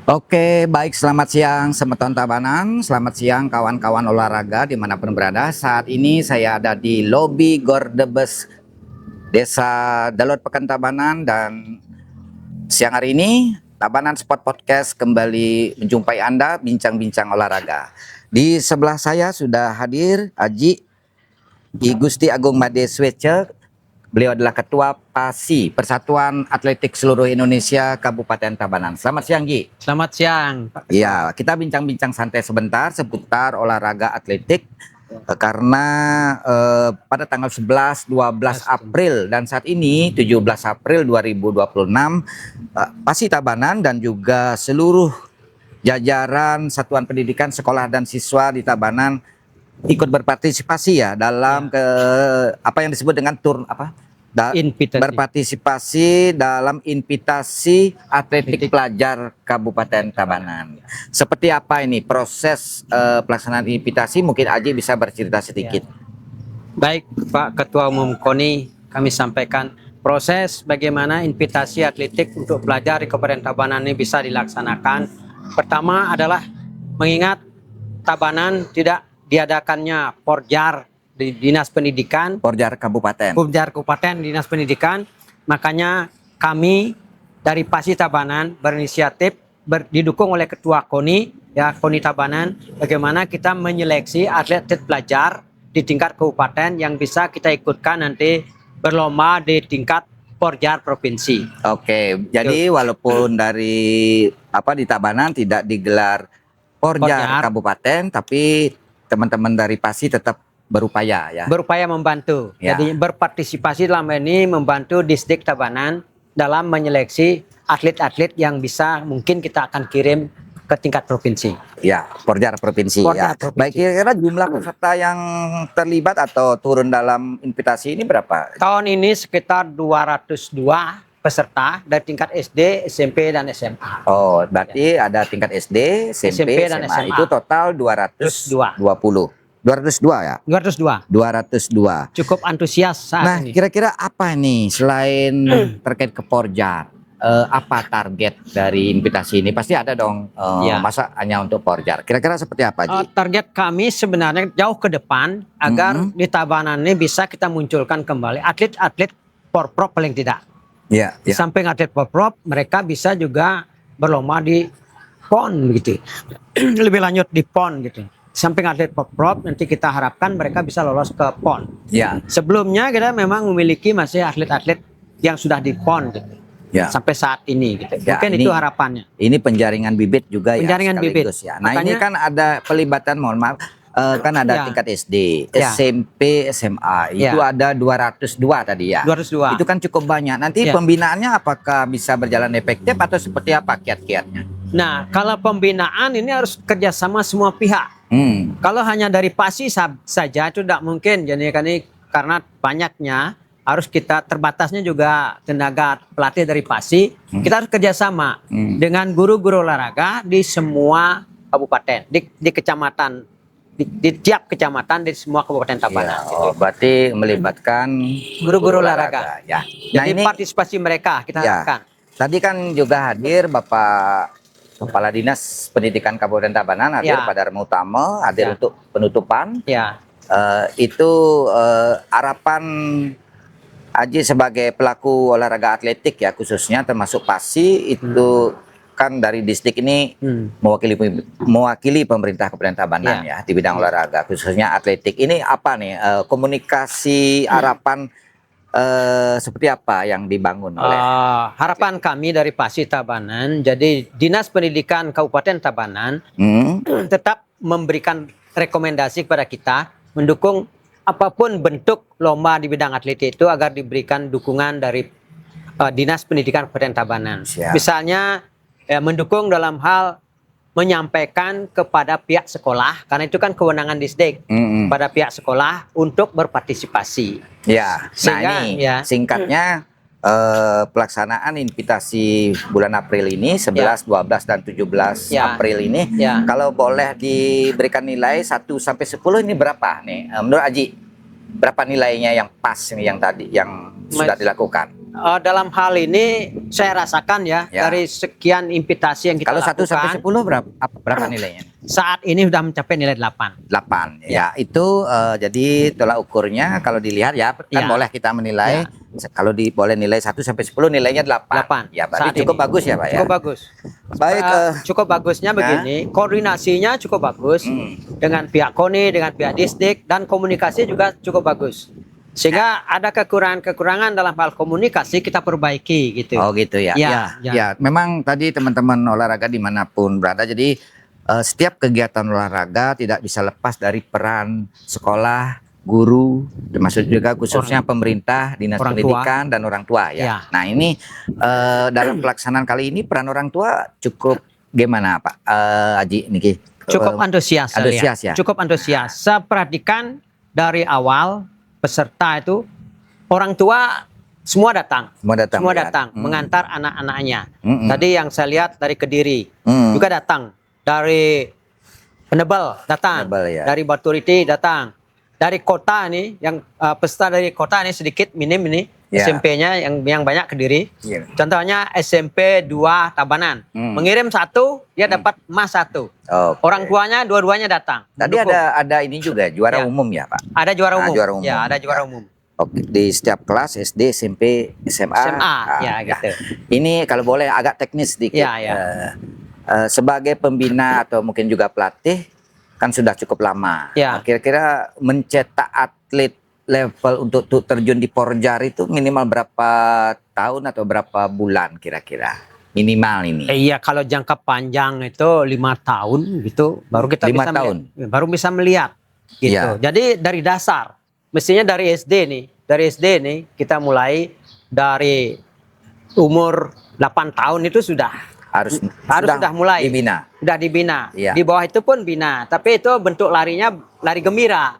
Oke, baik. Selamat siang Semeton Tabanan, selamat siang kawan-kawan olahraga dimanapun berada. Saat ini saya ada di lobi Gordebes Desa Dalot Pekan Tabanan, dan siang hari ini Tabanan Sport Podcast kembali menjumpai Anda bincang-bincang olahraga. Di sebelah saya sudah hadir Aji I Gusti Agung Made Swece. Beliau adalah Ketua PASI, Persatuan Atletik Seluruh Indonesia Kabupaten Tabanan. Selamat siang, Gi. Selamat siang, Pak. Iya, kita bincang-bincang santai sebentar seputar olahraga atletik karena pada tanggal 11, 12 April dan saat ini 17 April 2026 PASI Tabanan dan juga seluruh jajaran satuan pendidikan sekolah dan siswa di Tabanan ikut berpartisipasi ya dalam apa yang disebut dengan berpartisipasi dalam invitasi atletik pelajar Kabupaten Tabanan. Seperti apa ini proses pelaksanaan invitasi? Mungkin Aji bisa bercerita sedikit. Baik, Pak Ketua Umum KONI, kami sampaikan proses bagaimana invitasi atletik untuk pelajar di Kabupaten Tabanan ini bisa dilaksanakan. Pertama adalah mengingat Tabanan tidak diadakannya Porjar di Dinas Pendidikan, Porjar Kabupaten Dinas Pendidikan, makanya kami dari PASI Tabanan berinisiatif didukung oleh Ketua KONI KONI Tabanan, bagaimana kita menyeleksi atlet pelajar di tingkat kabupaten yang bisa kita ikutkan nanti berlomba di tingkat Porjar provinsi. Oke, jadi walaupun di Tabanan tidak digelar Porjar Kabupaten, tapi teman-teman dari PASI tetap berupaya membantu. Jadi berpartisipasi dalam ini membantu Distrik Tabanan dalam menyeleksi atlet-atlet yang bisa mungkin kita akan kirim ke tingkat provinsi. Ya, Porjar provinsi. Provinsi. Baik, kira-kira jumlah peserta yang terlibat atau turun dalam invitasi ini berapa? Tahun ini sekitar 202 peserta dari tingkat SD, SMP, dan SMA. Oh, berarti ada tingkat SD, SMP, dan SMA. Itu total 220. 202 ya? 202. Cukup antusias saat ini. Nah, kira-kira apa nih selain terkait ke Porjar? Apa target dari invitasi ini? Pasti ada dong, masa hanya untuk Porjar. Kira-kira seperti apa, Ji? Target kami sebenarnya jauh ke depan agar di Tabanan ini bisa kita munculkan kembali atlet-atlet porprov paling tidak. Di samping atlet porprov, mereka bisa juga berlomba di PON gitu. Lebih lanjut di PON gitu. Di samping atlet porprov, nanti kita harapkan mereka bisa lolos ke PON. Sebelumnya kita memang memiliki masih atlet-atlet yang sudah di PON gitu. Sampai saat ini gitu. Mungkin itu harapannya. Ini penjaringan bibit juga penjaringan bibit. Ya. Nah, makanya, ini kan ada pelibatan, mohon maaf, kan ada tingkat SD, SMP, SMA. Itu ada 202 tadi ya. 202. Itu kan cukup banyak. Nanti pembinaannya apakah bisa berjalan efektif atau seperti apa kiat-kiatnya? Nah, kalau pembinaan ini harus kerjasama semua pihak. Kalau hanya dari PASI saja itu tidak mungkin. Jadi karena banyaknya harus kita terbatasnya juga tenaga pelatih dari PASI. Kita harus kerjasama dengan guru-guru olahraga di semua kabupaten, di kecamatan. Di tiap kecamatan di semua kabupaten Tabanan. Berarti melibatkan guru-guru olahraga. Ya. Jadi partisipasi mereka kita harapkan. Tadi kan juga hadir Bapak Kepala Dinas Pendidikan Kabupaten Tabanan, hadir pada Utama, hadir untuk penutupan. Itu harapan Aji sebagai pelaku olahraga atletik ya, khususnya termasuk PASI itu. Kan dari distrik ini mewakili pemerintah Kabupaten Tabanan ya di bidang olahraga khususnya atletik. Ini apa nih komunikasi harapan seperti apa yang dibangun oleh harapan kami dari PASI Tabanan. Jadi Dinas Pendidikan Kabupaten Tabanan tetap memberikan rekomendasi kepada kita mendukung apapun bentuk lomba di bidang atletik itu agar diberikan dukungan dari Dinas Pendidikan Kabupaten Tabanan. Misalnya mendukung dalam hal menyampaikan kepada pihak sekolah, karena itu kan kewenangan distrik, pada pihak sekolah untuk berpartisipasi. Sehingga, singkatnya pelaksanaan invitasi bulan April ini 11, 12, dan 17 April ini, kalau boleh diberikan nilai 1 sampai 10 ini berapa nih? Menurut Aji, berapa nilainya yang pas nih yang sudah dilakukan? dalam hal ini saya rasakan ya, Ya. dari sekian invitasi yang kita Kalau 1 sampai lakukan, 10 berapa nilainya? saat ini sudah mencapai nilai 8. 8. Ya, itu jadi tolak ukurnya kalau dilihat ya, kan Ya. boleh kita menilai. Kalau boleh nilai 1 sampai 10 nilainya 8. 8. Ya, berarti Saat cukup ini. bagus ya, Pak ya. Cukup bagus. Baik, Cukup bagusnya begini, koordinasinya cukup bagus dengan pihak KONI, dengan pihak Disdik, dan komunikasi juga cukup bagus. Sehingga ada kekurangan-kekurangan dalam hal komunikasi kita perbaiki gitu. Oh gitu ya. Ya, ya. Ya, memang tadi teman-teman olahraga dimanapun berada, jadi setiap kegiatan olahraga tidak bisa lepas dari peran sekolah, guru, termasuk juga khususnya pemerintah, dinas orang pendidikan dan orang tua ya. Ya. Nah ini dalam pelaksanaan kali ini peran orang tua cukup gimana Pak Aji Niki? Cukup antusias, saya lihat. Antusias ya. Cukup antusias. Saya perhatikan dari awal peserta itu orang tua semua datang. Semua datang. ya? Mengantar anak-anaknya. Mm-mm. Tadi yang saya lihat dari Kediri Mm. juga datang, dari Penebel datang, Penebel, ya. dari Baturiti datang, dari kota ini yang peserta dari kota ini sedikit minim ini. Ya. SMP-nya yang banyak Kediri. Iya. Contohnya SMP 2 Tabanan. Mengirim 1, dia dapat emas 1. Oke. Orang tuanya dua-duanya datang. Tadi mendukung. ada ini juga juara Ya. umum ya Pak. Ada juara umum. juara umum. Ya, ada juara umum. Oke, di setiap kelas SD, SMP, SMA. SMA, ya gitu. Ini kalau boleh agak teknis sedikit. Ya, ya. Sebagai pembina atau mungkin juga pelatih kan sudah cukup lama. Ya. Kira-kira mencetak atlet level untuk terjun di Porjar itu minimal berapa tahun atau berapa bulan kira-kira? Minimal ini. Iya, kalau jangka panjang itu 5 tahun gitu, baru kita 5 bisa tahun. melihat, baru bisa melihat gitu. Iya. Jadi dari dasar, mestinya dari SD nih kita mulai dari umur 8 tahun itu sudah sudah mulai dibina. Sudah dibina. Iya. Di bawah itu pun bina, tapi itu bentuk larinya lari gembira.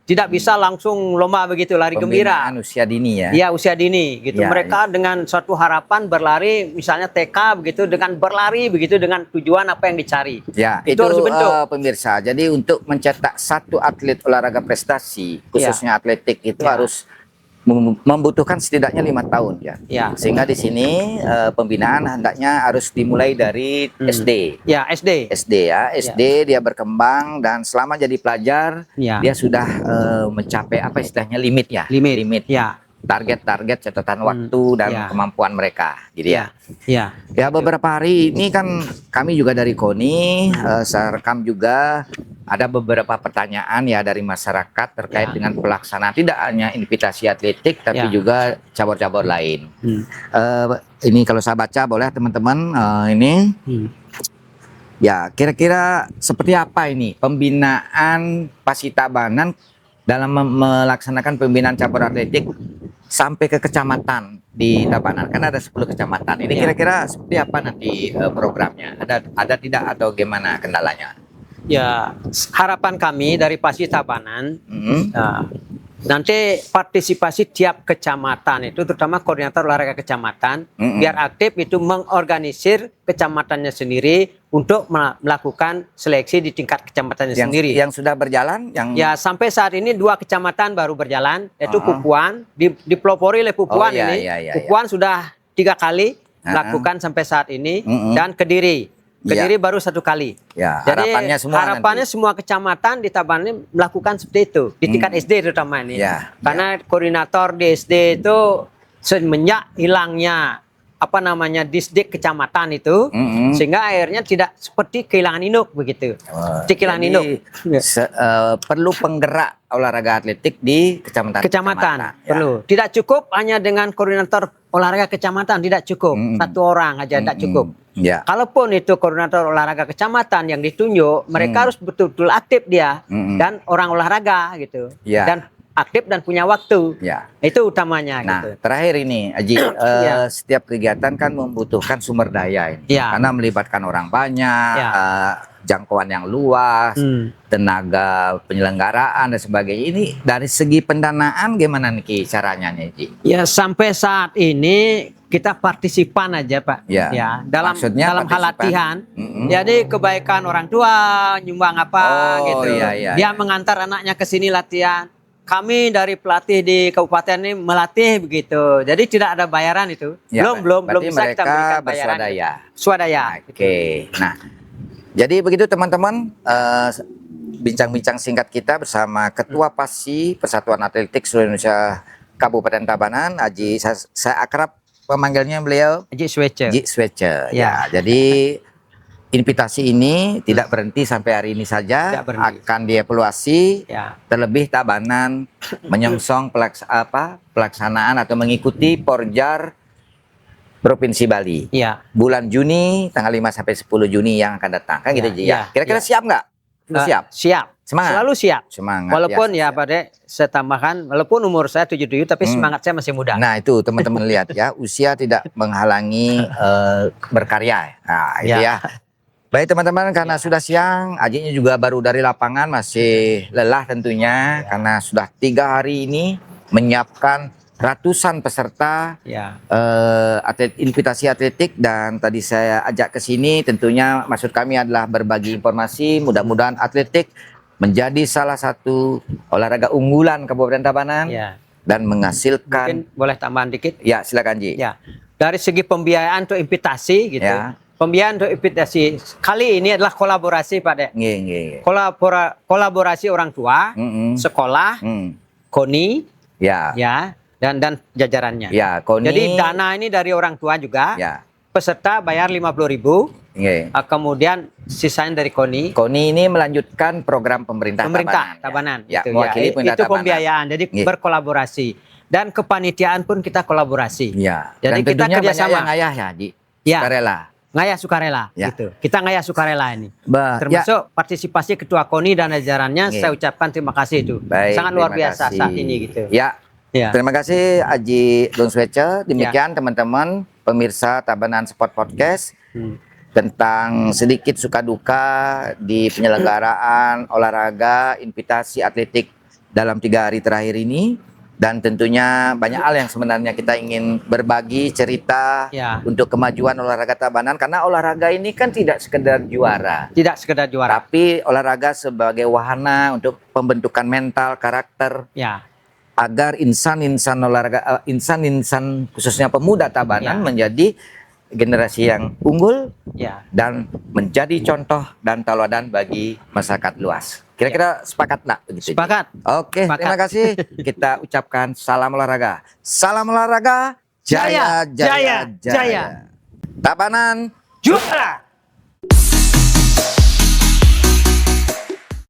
Tidak bisa langsung lomba begitu lari gembira. Pembinaan usia dini ya. Iya, usia dini gitu. Ya, Mereka dengan suatu harapan berlari, misalnya TK begitu, dengan berlari begitu dengan tujuan apa yang dicari. Ya, Itu harus dibentuk. Pemirsa. Jadi untuk mencetak satu atlet olahraga prestasi, khususnya atletik itu Ya. harus membutuhkan setidaknya 5 tahun ya. Ya. Sehingga di sini pembinaan hendaknya harus dimulai dari SD. Ya, SD. SD ya, SD dia berkembang dan selama jadi pelajar Ya. dia sudah mencapai apa istilahnya limit ya. Limit. Ya. Target catatan waktu dan Ya. kemampuan mereka gitu ya. Ya. Ya beberapa hari ini kan kami juga dari KONI saya rekam juga ada beberapa pertanyaan ya dari masyarakat terkait Ya. dengan pelaksanaan tidak hanya invitasi atletik tapi Ya. juga cabur-cabur lain. Hmm. Ini kalau saya baca boleh teman-teman ini Hmm. ya kira-kira seperti apa ini pembinaan Pasitabanan dalam melaksanakan pembinaan cabur atletik sampai ke kecamatan di Tabanan kan ada 10 kecamatan. Ini Ya. kira-kira seperti apa nanti programnya? Ada tidak atau gimana kendalanya? Ya, harapan kami dari Pasitabanan Mm-mm. nanti partisipasi tiap kecamatan itu, terutama koordinator olahraga kecamatan, Mm-mm. biar aktif itu mengorganisir kecamatannya sendiri untuk melakukan seleksi di tingkat kecamatannya sendiri. Yang sudah berjalan yang Ya, sampai saat ini 2 kecamatan baru berjalan, yaitu Uh-uh. Pupuan, dipelopori oleh Pupuan Oh, iya, ini. iya, iya, Pupuan sudah 3 kali Uh-uh. lakukan sampai saat ini, Mm-mm. dan Kediri. Iya. Kediri baru 1 kali. ya Jadi harapannya semua semua kecamatan di Tabanan ini melakukan seperti itu di tingkat SD terutama ini. Ya, Karena koordinator di SD itu semenjak hilangnya disdik kecamatan itu, Mm-mm. sehingga akhirnya tidak seperti kehilangan induk begitu. Seperti kehilangan Jadi, induk. perlu penggerak olahraga atletik di kecamatan. Ya. Perlu. Tidak cukup hanya dengan koordinator olahraga kecamatan, tidak cukup. Mm-mm. 1 orang aja tidak cukup. Ya. Kalaupun itu koordinator olahraga kecamatan yang ditunjuk, mereka harus betul-betul aktif dia dan orang olahraga gitu. Ya. Dan aktif dan punya waktu. Ya. Itu utamanya Nah, gitu. terakhir ini, Aji, Ya. setiap kegiatan kan membutuhkan sumber daya ini, Ya. karena melibatkan orang banyak, Ya. jangkauan yang luas, tenaga penyelenggaraan dan sebagainya. Ini dari segi pendanaan gimana nih caranya nih, Ji? Ya, sampai saat ini kita partisipan aja, Pak. Ya. Dalam Maksudnya hal partisipan. latihan. Mm-mm. Jadi kebaikan orang tua nyumbang apa Oh, gitu. iya, iya, Dia iya. mengantar anaknya ke sini latihan. kami dari pelatih di kabupaten ini melatih begitu. Jadi tidak ada bayaran itu. Ya, belum berarti bisa kita mereka berikan bayaran. bersuadaya. Swadaya. Oke. Nah, jadi begitu teman-teman, bincang-bincang singkat kita bersama Ketua PASI Persatuan Atletik Seluruh Indonesia Kabupaten Tabanan, Haji, saya akrab memanggilnya beliau Haji Swece. Haji Swece. Ya. Ya, jadi invitasi ini tidak berhenti sampai hari ini saja, Tidak berhenti. akan dievaluasi. Ya. Terlebih Tabanan menyongsong pelaksanaan atau mengikuti Porjar Provinsi Bali. Iya. Bulan Juni tanggal 5 sampai 10 Juni yang akan datang. Kan Ya, gitu Ji, ya, ya. Kira-kira ya. siap nggak? Sudah siap? Siap. Semangat. Selalu siap. Semangat. Walaupun ya siap. Pak Dek, saya tambahkan walaupun umur saya 77 tapi semangat saya masih muda. Nah, itu teman-teman lihat ya, usia tidak menghalangi berkarya. Nah, itu Ya. ya. Baik teman-teman, karena sudah siang, Ajinya juga baru dari lapangan, masih lelah tentunya karena sudah 3 hari ini menyiapkan ratusan peserta Ya. invitasi atletik, dan tadi saya ajak ke sini tentunya maksud kami adalah berbagi informasi. Mudah-mudahan atletik menjadi salah satu olahraga unggulan Kabupaten Tabanan Ya. dan menghasilkan. Mungkin boleh tambahan dikit. Ya, silakan Ji. Ya. Dari segi pembiayaan untuk invitasi gitu. Ya. Pembiayaan untuk invitasi kali ini adalah kolaborasi Pak Dek. Nggih, nggih. Kolaborasi orang tua, Mm-mm. sekolah, Mm. KONI, Ya. ya, dan jajarannya. Ya, KONI. Jadi dana ini dari orang tua juga. Ya. Peserta bayar 50.000, Nggih. kemudian sisanya dari KONI. KONI ini melanjutkan program pemerintah Tabanan. Ya, Gitu, mewakili pemerintah itu Tabanan. pembiayaan, jadi Nggih. berkolaborasi. Dan kepanitiaan pun kita kolaborasi. Ya. Jadi Dan kita tentunya kerjasama. banyak yang ayah ya, Ji. Ya. Sukarela. Ngayah sukarela, Ya. gitu. Kita ngayah sukarela ini. Ya. Termasuk partisipasi Ketua KONI dan jajarannya, Nggih. saya ucapkan terima kasih itu. Baik, Sangat luar terima biasa kasih. saat ini gitu. Ya. Ya. Terima kasih Haji Don Swece. Demikian teman-teman pemirsa Tabanan Sport Podcast tentang sedikit suka duka di penyelenggaraan olahraga invitasi atletik dalam 3 hari terakhir ini. Dan tentunya banyak hal yang sebenarnya kita ingin berbagi cerita Ya. untuk kemajuan olahraga Tabanan, karena olahraga ini kan tidak sekedar juara, Tidak sekedar juara. tapi olahraga sebagai wahana untuk pembentukan mental, karakter, Ya. agar insan-insan olahraga, insan-insan khususnya pemuda Tabanan Ya. menjadi generasi yang unggul Ya. dan menjadi contoh dan teladan bagi masyarakat luas. Kira-kira sepakat nggak begitu? Ji? Sepakat. Oke, Sepakat. terima kasih. Kita ucapkan salam olahraga. Salam olahraga, jaya, jaya, Jaya, jaya, jaya. jaya. Tabanan Juara.